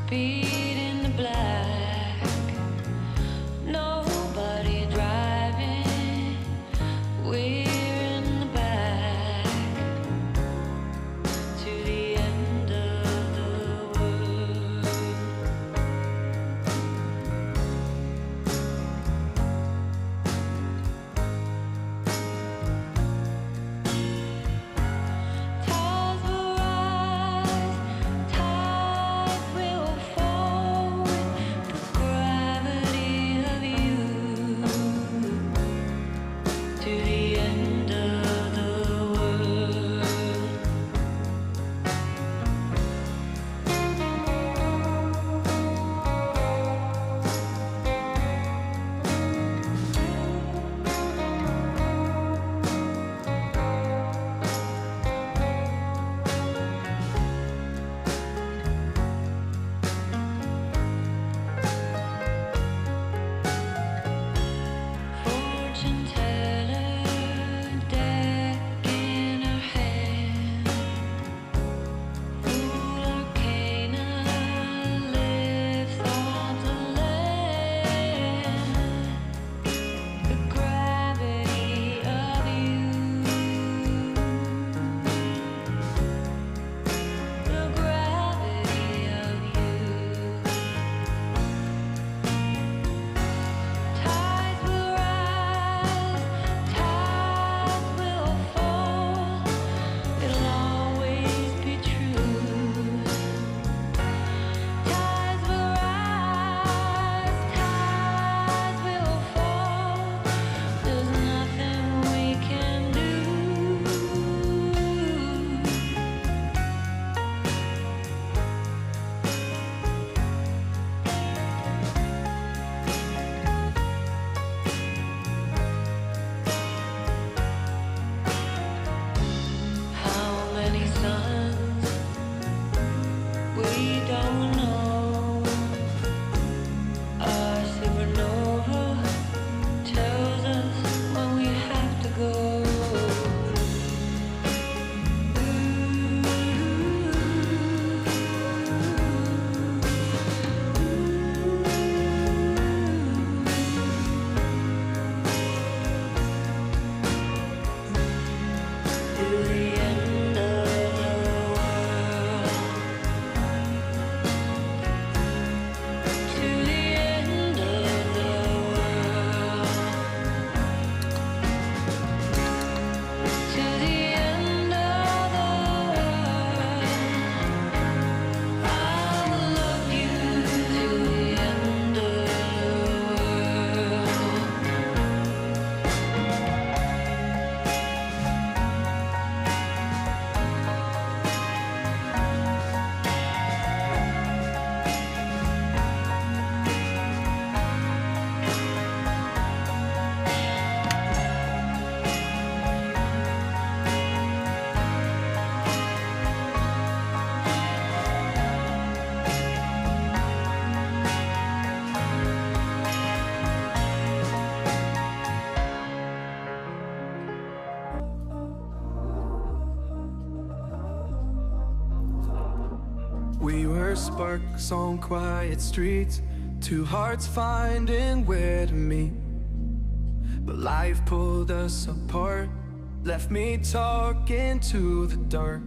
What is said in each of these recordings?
Speed in the black, nobody driving, we're in the back, to the end of the world. Tides will rise, tides will fall with the gravity of you, to the end of the world. Fortune teller, deck in her hand, Fool Arcana lives on the land, the gravity of you, the gravity of you. Tides will rise, tides will fall, it'll always be true. Tides will rise, tides will fall, there's nothing we can do. How many suns we don't know. Our supernova tells us when we have to go. To the end of the world. To the end of the world. To the end of the world. I will love you to the end of the world. We were sparks on quiet streets, two hearts finding where to meet. But life pulled us apart, left me talking to the dark.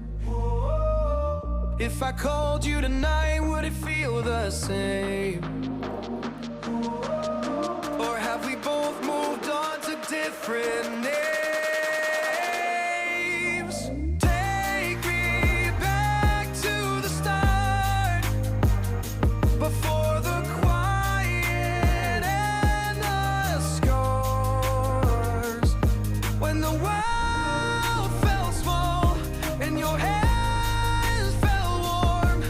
If I called you tonight, would it feel the same? Or have we both moved on to different names? Take me back to the start, before the quiet and the scars. When the world felt small and your hands felt warm.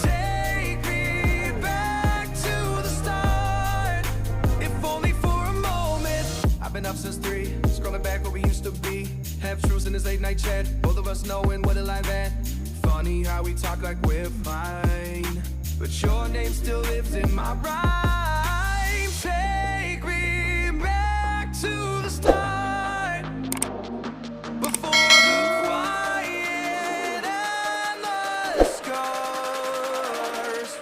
Take me back to the start, if only for a moment. I've been up since 3, scrolling back where we used to be. Half truths in this late night chat, both of us knowing what a life at. Funny how we talk like we're fine, but your name still lives in my rhyme. Take me back to the start, before the quiet and the scars.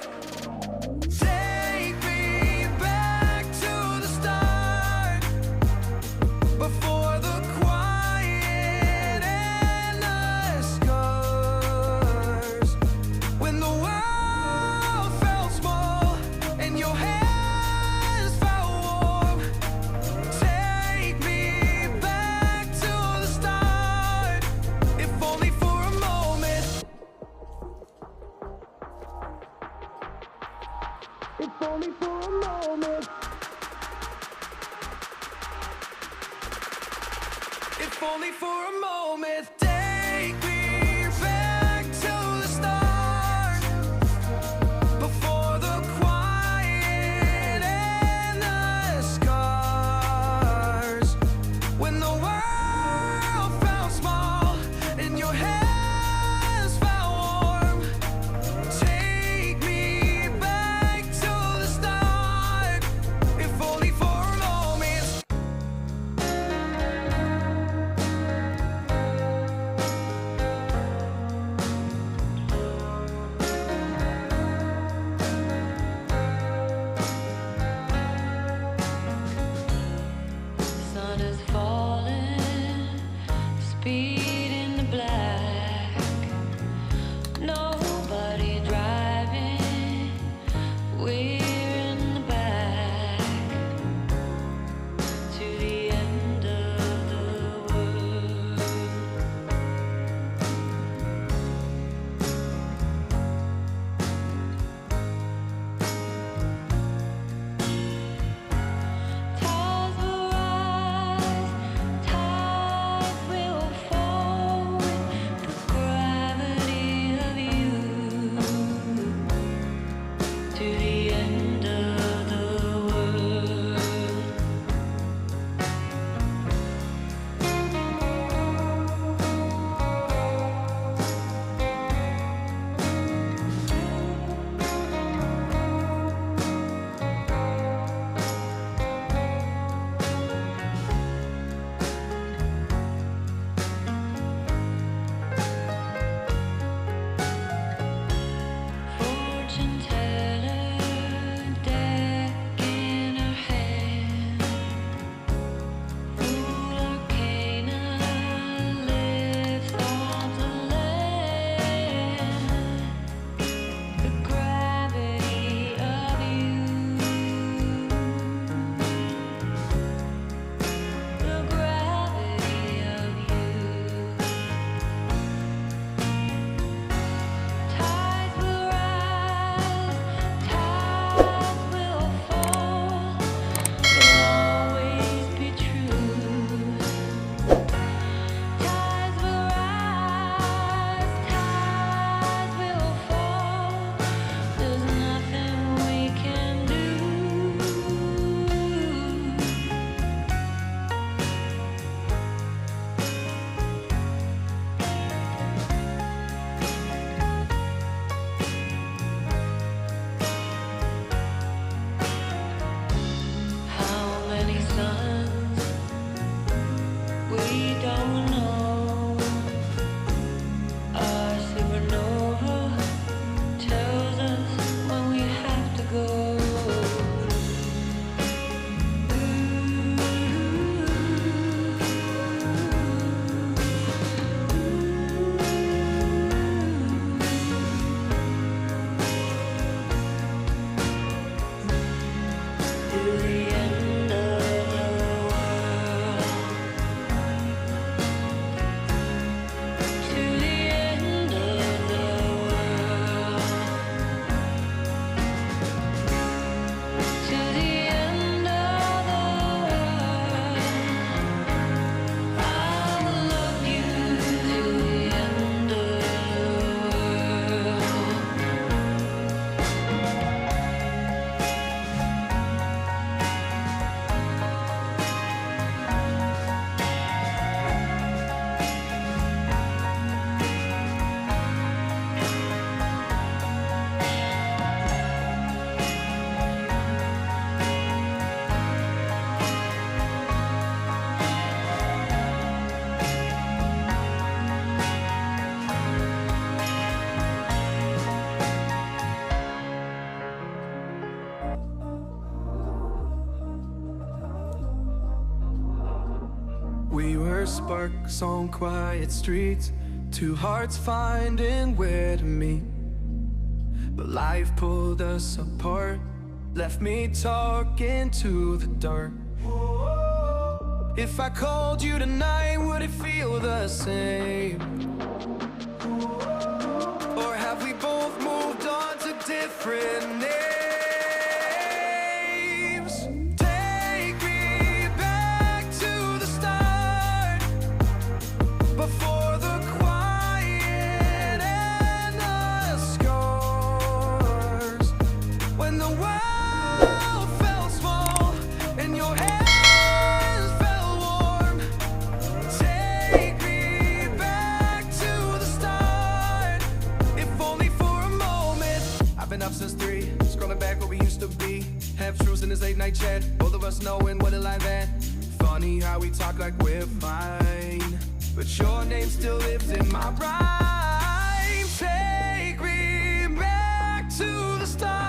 moment. Take me back to the start, before the quiet and the scars. When the world felt small and your hands felt warm, take me back to the start, if only for a moment. Sun is falling, speed in the black. Nobody driving, we're in the back to the end of the world. Tides will rise, tides will fall with the gravity of you to the end of the world. Fortune teller, deck in her hand. Fool arcana lives on the land. The gravity of you, the gravity of you. Tides will rise, tides will fall, they'll always be true. Tides will rise, tides will fall, there's nothing we can do. How many suns we don't know. Our supernova tells us when we have to go. To the end of the world. To the end of the world. To the end of the world. I will love you to the end of the world. We were sparks on quiet streets, two hearts finding where to meet. But life pulled us apart, left me talking to the dark. If I called you tonight, would it feel the same? Or have we both moved on to different names? Take me back to the start, news in this late night chat. Both of us knowing what it like that. Funny how we talk like we're fine, but your name still lives in my rhyme. Take me back to the start.